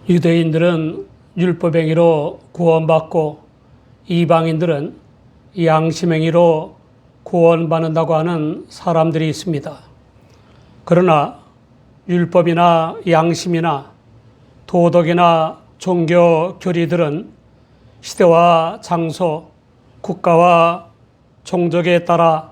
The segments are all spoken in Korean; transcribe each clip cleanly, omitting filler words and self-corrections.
유대인들은 율법행위로 구원받고 이방인들은 양심행위로 구원받는다고 하는 사람들이 있습니다. 그러나 율법이나 양심이나 도덕이나 종교 교리들은 시대와 장소, 국가와 종족에 따라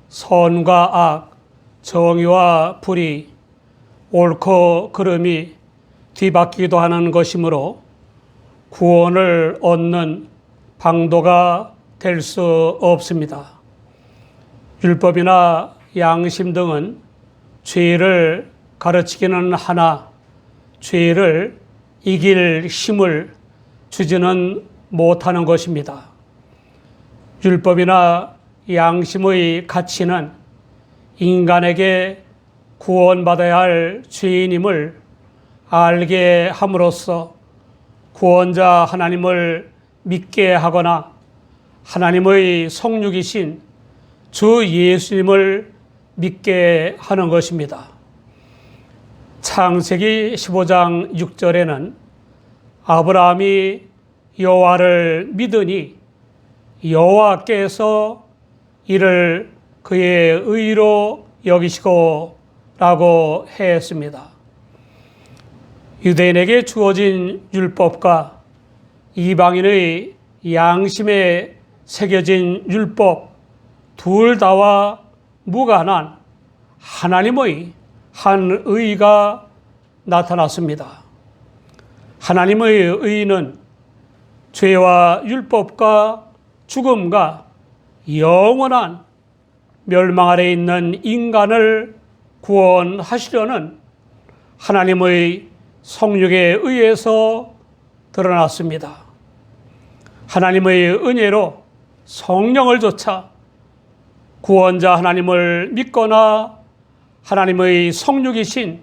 선과 악, 정의와 불의, 옳고 그름이 뒤바뀌기도 하는 것이므로 구원을 얻는 방도가 될 수 없습니다. 율법이나 양심 등은 죄를 가르치기는 하나 죄를 이길 힘을 주지는 못하는 것입니다. 율법이나 양심의 가치는 인간에게 구원받아야 할 죄인임을 알게 함으로써 구원자 하나님을 믿게 하거나 하나님의 성육이신 주 예수님을 믿게 하는 것입니다. 창세기 15장 6절에는 아브라함이 여호와를 믿으니 여호와께서 이를 그의 의로 여기시고 라고 했습니다. 유대인에게 주어진 율법과 이방인의 양심에 새겨진 율법 둘 다와 무관한 하나님의 한 의가 나타났습니다. 하나님의 의는 죄와 율법과 죽음과 영원한 멸망 아래 있는 인간을 구원하시려는 하나님의 성육에 의해서 드러났습니다. 하나님의 은혜로 성령을 좇아 구원자 하나님을 믿거나 하나님의 성육이신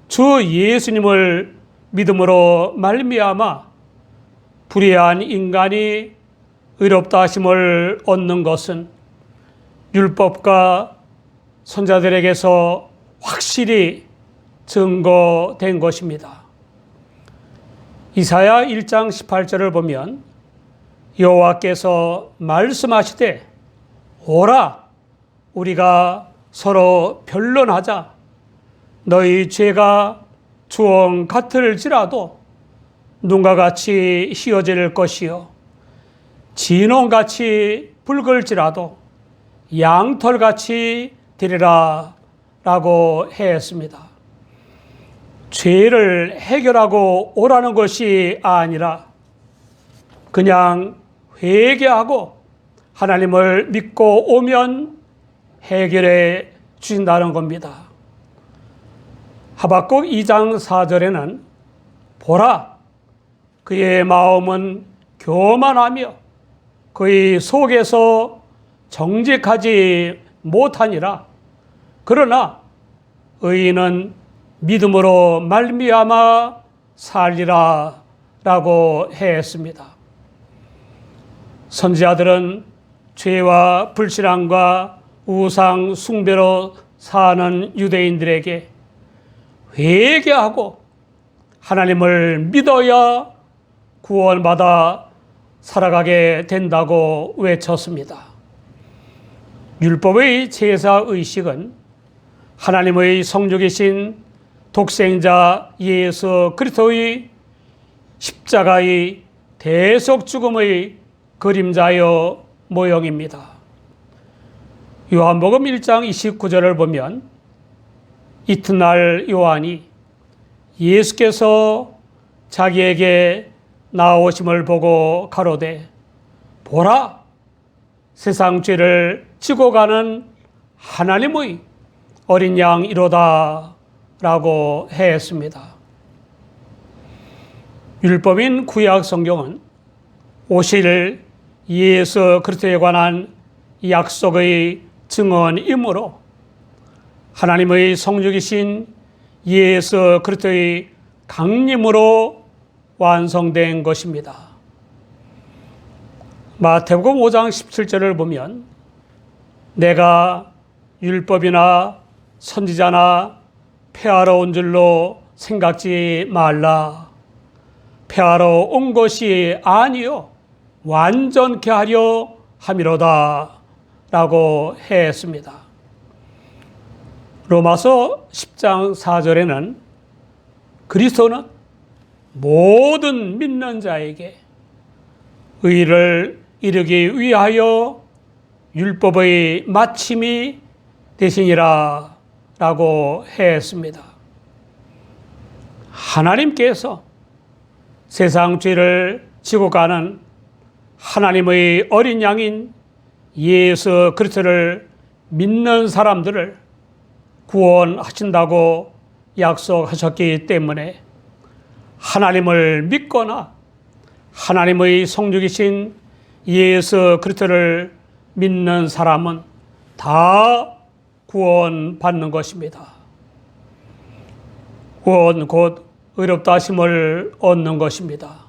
주 예수님을 믿음으로 말미암아 불의한 인간이 의롭다 하심을 얻는 것은 율법과 선자들에게서 확실히 증거된 것입니다. 이사야 1장 18절을 보면 여호와께서 말씀하시되 오라 우리가 서로 변론하자 너희 죄가 주홍 같을지라도 눈과 같이 희어질 것이요 진홍같이 붉을지라도 양털같이 되리라 라고 했습니다. 죄를 해결하고 오라는 것이 아니라 그냥 회개하고 하나님을 믿고 오면 해결해 주신다는 겁니다. 하박국 2장 4절에는 보라 그의 마음은 교만하며 그의 속에서 정직하지 못하니라. 그러나 의인은 믿음으로 말미암아 살리라 라고 했습니다. 선지자들은 죄와 불신앙과 우상 숭배로 사는 유대인들에게 회개하고 하나님을 믿어야 구원받아 살아가게 된다고 외쳤습니다. 율법의 제사 의식은 하나님의 성육이신 독생자 예수 그리스도의 십자가의 대속 죽음의 그림자여 모형입니다. 요한복음 1장 29절을 보면 이튿날 요한이 예수께서 자기에게 나오심을 보고 가로되 보라 세상 죄를 지고 가는 하나님의 어린 양이로다 라고 했습니다. 율법인 구약 성경은 오실 예수 그리스도에 관한 약속의 증언이므로 하나님의 성육이신 예수 그리스도의 강림으로 완성된 것입니다. 마태복음 5장 17절을 보면 내가 율법이나 선지자나 폐하러 온 줄로 생각지 말라 폐하러 온 것이 아니요 완전케 하려 함이로다 라고 했습니다. 로마서 10장 4절에는 그리스도는 모든 믿는 자에게 의를 이루기 위하여 율법의 마침이 되시니라 라고 했습니다. 하나님께서 세상 죄를 지고 가는 하나님의 어린 양인 예수 그리스도를 믿는 사람들을 구원하신다고 약속하셨기 때문에 하나님을 믿거나 하나님의 성육이신 예수 그리스도를 믿는 사람은 다 구원받는 것입니다. 구원 곧 의롭다 하심을 얻는 것입니다.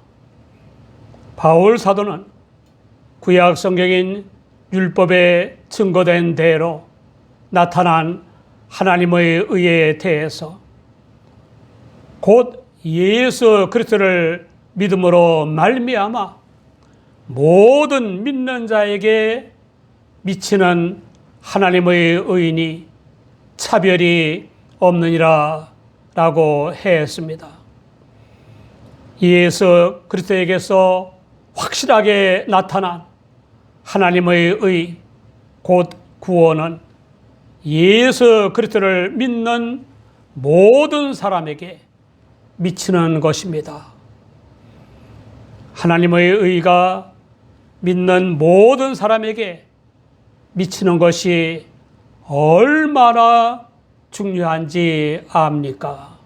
바울 사도는 구약 성경인 율법에 증거된 대로 나타난 하나님의 의에 대해서 곧 예수 그리스도를 믿음으로 말미암아 모든 믿는 자에게 미치는 하나님의 의인이 차별이 없느니라 라고 했습니다. 예수 그리스도에게서 확실하게 나타난 하나님의 의, 곧 구원은 예수 그리스도를 믿는 모든 사람에게 미치는 것입니다. 하나님의 의가 믿는 모든 사람에게 미치는 것이 얼마나 중요한지 압니까?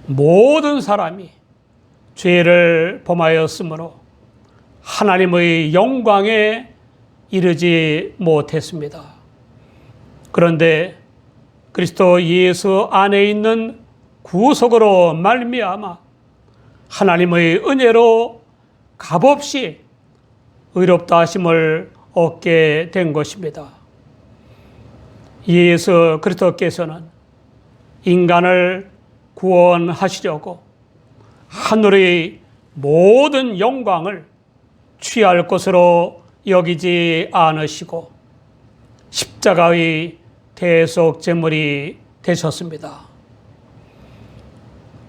모든 사람이 죄를 범하였으므로 하나님의 영광에 이르지 못했습니다. 그런데 그리스도 예수 안에 있는 구속으로 말미암아 하나님의 은혜로 값없이 의롭다 하심을 얻게 된 것입니다. 예수 그리스도께서는 인간을 구원하시려고 하늘의 모든 영광을 취할 것으로 여기지 않으시고 십자가의 대속 제물이 되셨습니다.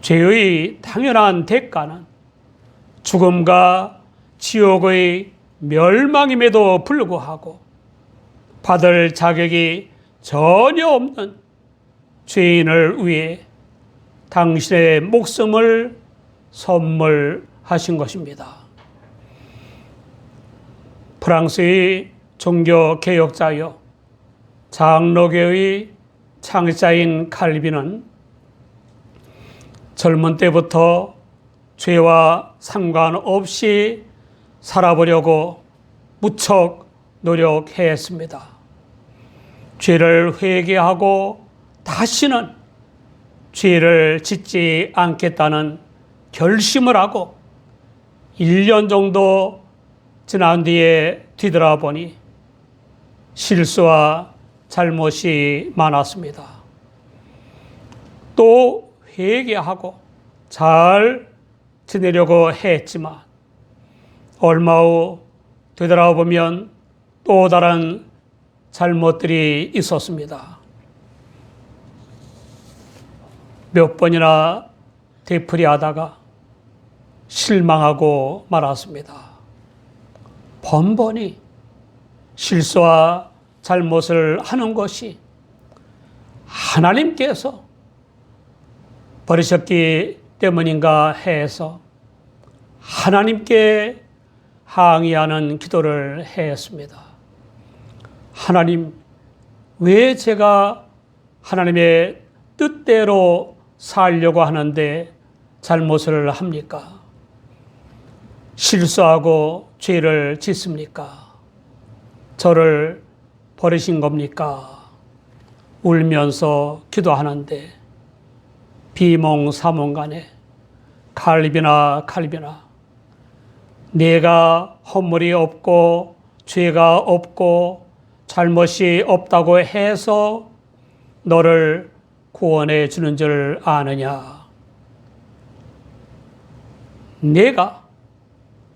죄의 당연한 대가는 죽음과 지옥의 멸망임에도 불구하고 받을 자격이 전혀 없는 죄인을 위해 당신의 목숨을 선물하신 것입니다. 프랑스의 종교개혁자여 장로교의 창시자인 칼빈은 젊은 때부터 죄와 상관없이 살아보려고 무척 노력했습니다. 죄를 회개하고 다시는 죄를 짓지 않겠다는 결심을 하고 1년 정도 지난 뒤에 뒤돌아보니 실수와 잘못이 많았습니다. 또 회개하고 잘 지내려고 했지만 얼마 후 되돌아보면 또 다른 잘못들이 있었습니다. 몇 번이나 되풀이하다가 실망하고 말았습니다. 번번이 실수와 잘못을 하는 것이 하나님께서 버리셨기 때문인가 해서 하나님께 항의하는 기도를 했습니다. 하나님, 왜 제가 하나님의 뜻대로 살려고 하는데 잘못을 합니까? 실수하고 죄를 짓습니까? 저를 버리신 겁니까? 울면서 기도하는데 비몽사몽간에 칼빈아 내가 허물이 없고 죄가 없고 잘못이 없다고 해서 너를 구원해 주는 줄 아느냐? 내가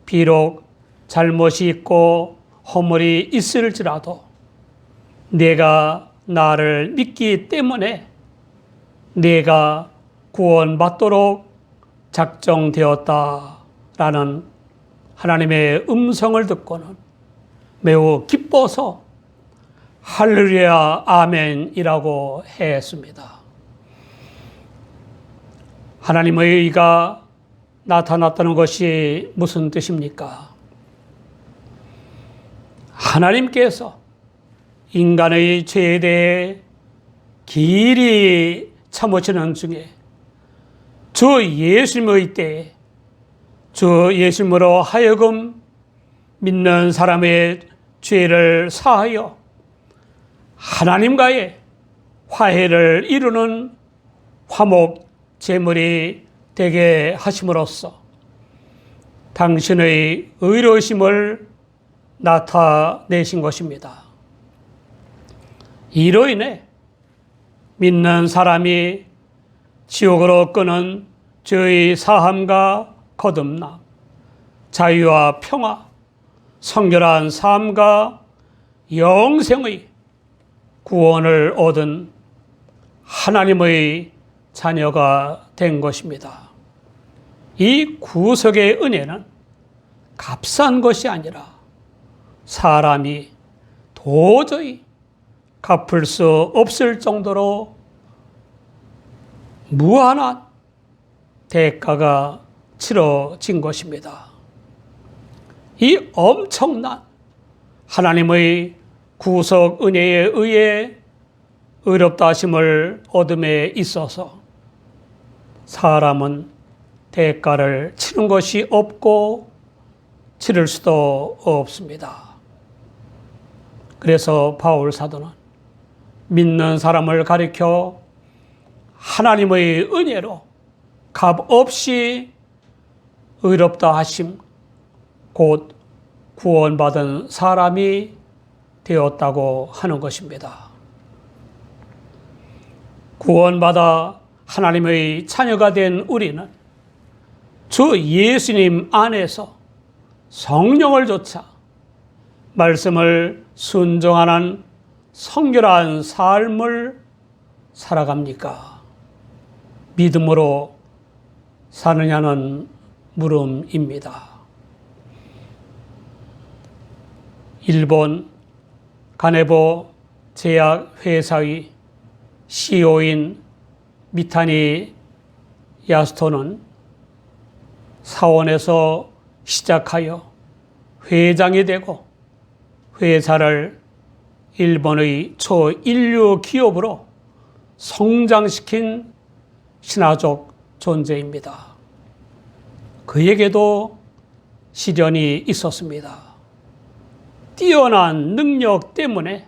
비록 잘못이 있고 허물이 있을지라도 내가 나를 믿기 때문에 내가 구원받도록 작정되었다라는 하나님의 음성을 듣고는 매우 기뻐서 할렐루야 아멘이라고 했습니다. 하나님의 의가 나타났다는 것이 무슨 뜻입니까? 하나님께서 인간의 죄에 대해 길이 참으시는 중에 주 예수님의 때에 주 예수님으로 하여금 믿는 사람의 죄를 사하여 하나님과의 화해를 이루는 화목 제물이 되게 하심으로써 당신의 의로우심을 나타내신 것입니다. 이로 인해 믿는 사람이 지옥으로 끄는 죄의 사함과 거듭남, 자유와 평화, 성결한 삶과 영생의 구원을 얻은 하나님의 자녀가 된 것입니다. 이 구속의 은혜는 값싼 것이 아니라 사람이 도저히 갚을 수 없을 정도로 무한한 대가가 치러진 것입니다. 이 엄청난 하나님의 구속 은혜에 의해 의롭다 하심을 얻음에 있어서 사람은 대가를 치는 것이 없고 치를 수도 없습니다. 그래서 바울 사도는 믿는 사람을 가리켜 하나님의 은혜로 값없이 의롭다 하심, 곧 구원받은 사람이 되었다고 하는 것입니다. 구원받아 하나님의 자녀가 된 우리는 주 예수님 안에서 성령을 좇아 말씀을 순종하는 성결한 삶을 살아갑니까? 믿음으로 사느냐는 물음입니다. 일본 가네보 제약회사의 CEO인 미타니 야스토는 사원에서 시작하여 회장이 되고 회사를 일본의 초인류 기업으로 성장시킨 신화적 존재입니다. 그에게도 시련이 있었습니다. 뛰어난 능력 때문에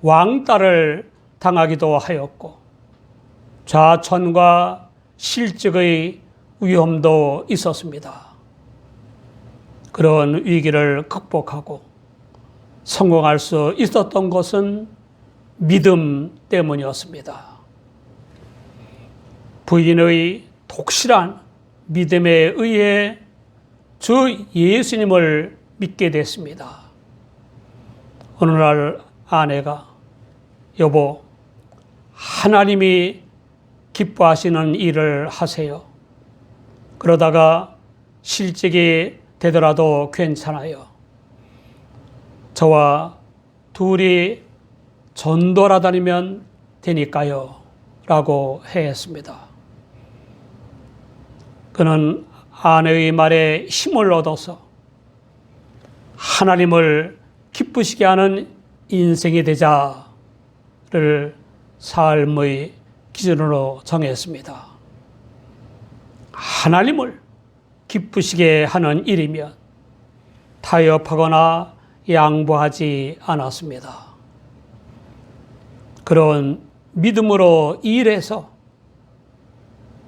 왕따를 당하기도 하였고 좌천과 실직의 위험도 있었습니다. 그런 위기를 극복하고 성공할 수 있었던 것은 믿음 때문이었습니다. 부인의 독실한 믿음에 의해 주 예수님을 믿게 됐습니다. 어느 날 아내가 여보, 하나님이 기뻐하시는 일을 하세요. 그러다가 실직이 되더라도 괜찮아요. 저와 둘이 전도를 다니면 되니까요. 라고 했습니다. 그는 아내의 말에 힘을 얻어서 하나님을 기쁘시게 하는 인생이 되자를 삶의 기준으로 정했습니다. 하나님을 기쁘시게 하는 일이면 타협하거나 양보하지 않았습니다. 그런 믿음으로 일해서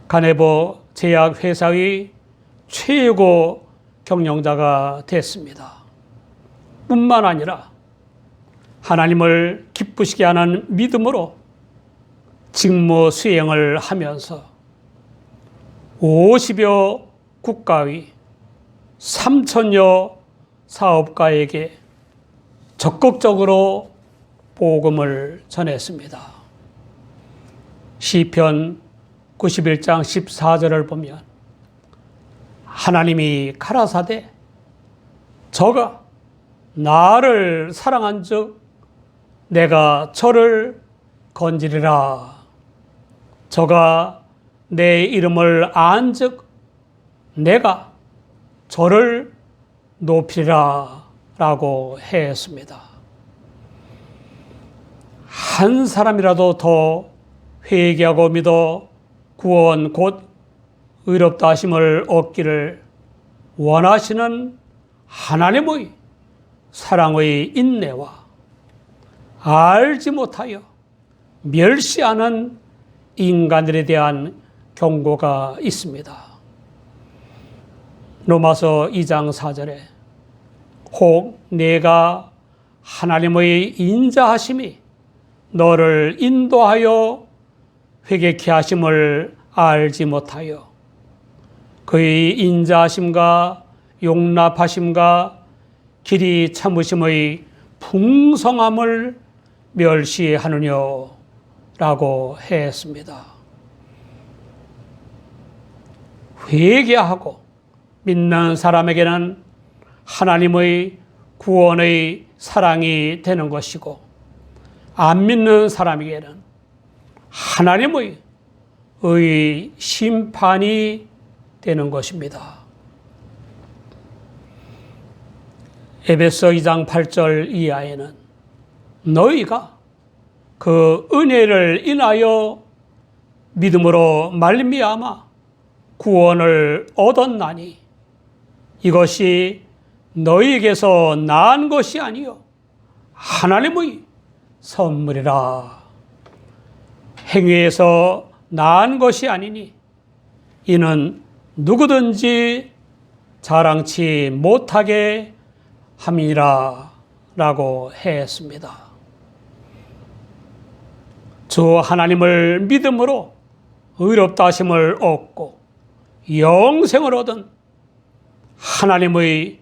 가네보 제약회사의 최고 경영자가 됐습니다. 뿐만 아니라 하나님을 기쁘시게 하는 믿음으로 직무 수행을 하면서 50여 국가위 3천여 사업가에게 적극적으로 복음을 전했습니다. 시편 91장 14절을 보면 하나님이 가라사대 저가 나를 사랑한즉 내가 저를 건지리라. 저가 내 이름을 안즉 내가 저를 높이리라 라고 했습니다. 한 사람이라도 더 회개하고 믿어 구원 곧 의롭다 하심을 얻기를 원하시는 하나님의 사랑의 인내와 알지 못하여 멸시하는 인간들에 대한 경고가 있습니다. 로마서 2장 4절에 혹 내가 하나님의 인자하심이 너를 인도하여 회개케 하심을 알지 못하여 그의 인자하심과 용납하심과 길이 참으심의 풍성함을 멸시하느냐 라고 했습니다. 회개하고 믿는 사람에게는 하나님의 구원의 사랑이 되는 것이고 안 믿는 사람에게는 하나님의 심판이 되는 것입니다. 에베소 2장 8절 이하에는 너희가 그 은혜를 인하여 믿음으로 말미암아 구원을 얻었나니 이것이 너희에게서 난 것이 아니요 하나님의 선물이라. 행위에서 난 것이 아니니 이는 누구든지 자랑치 못하게 함이라 라고 했습니다. 주 하나님을 믿음으로 의롭다 하심을 얻고 영생을 얻은 하나님의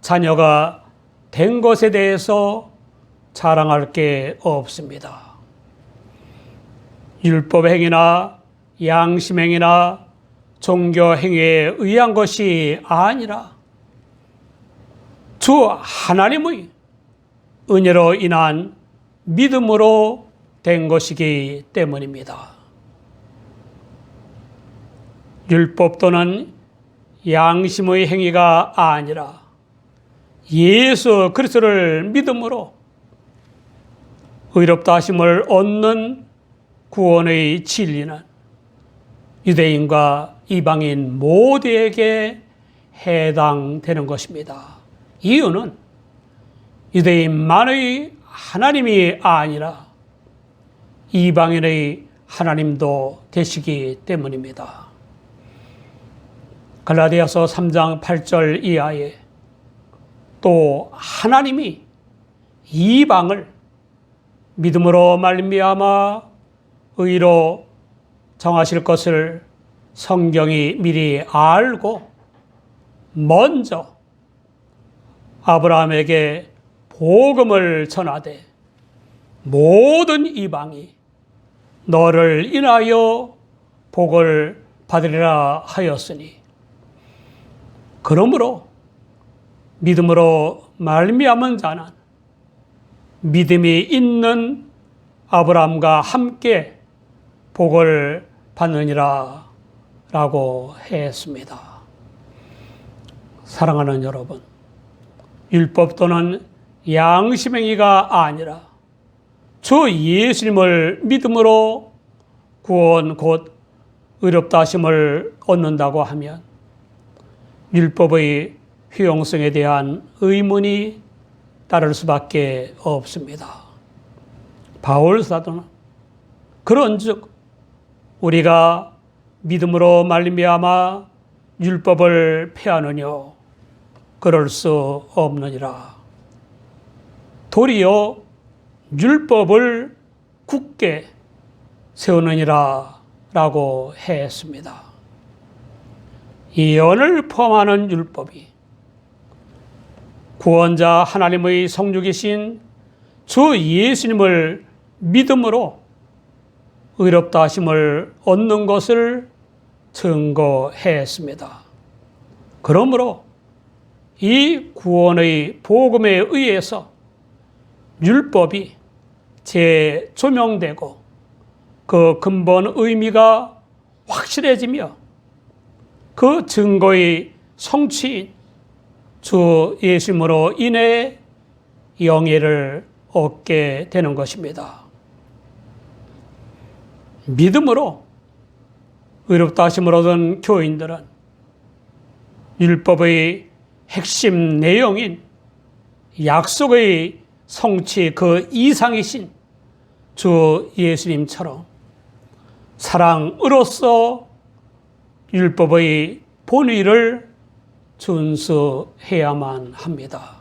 자녀가 된 것에 대해서 자랑할 게 없습니다. 율법 행위나 양심 행위나 종교 행위에 의한 것이 아니라 주 하나님의 은혜로 인한 믿음으로 된 것이기 때문입니다. 율법 또는 양심의 행위가 아니라 예수 그리스도를 믿음으로 의롭다 하심을 얻는 구원의 진리는 유대인과 이방인 모두에게 해당되는 것입니다. 이유는 유대인만의 하나님이 아니라 이방인의 하나님도 되시기 때문입니다. 갈라디아서 3장 8절 이하에 또 하나님이 이방을 믿음으로 말미암아 의로 정하실 것을 성경이 미리 알고 먼저 아브라함에게 복음을 전하되 모든 이방이 너를 인하여 복을 받으리라 하였으니 그러므로 믿음으로 말미암은 자는 믿음이 있는 아브라함과 함께 복을 받느니라 라고 했습니다. 사랑하는 여러분, 율법 또는 양심행위가 아니라 주 예수님을 믿음으로 구원 곧 의롭다 하심을 얻는다고 하면 율법의 효용성에 대한 의문이 따를 수밖에 없습니다. 바울 사도는 그런즉 우리가 믿음으로 말미암아 율법을 폐하느뇨 그럴 수 없느니라. 도리어 율법을 굳게 세우느니라 라고 했습니다. 예언을 포함하는 율법이 구원자 하나님의 성육이신 주 예수님을 믿음으로 의롭다 하심을 얻는 것을 증거했습니다. 그러므로 이 구원의 복음에 의해서 율법이 재조명되고 그 근본 의미가 확실해지며 그 증거의 성취인 주 예수님으로 인해 영예를 얻게 되는 것입니다. 믿음으로 의롭다 하심을 얻은 교인들은 율법의 핵심 내용인 약속의 성취 그 이상이신 주 예수님처럼 사랑으로서 율법의 본의를 준수해야만 합니다.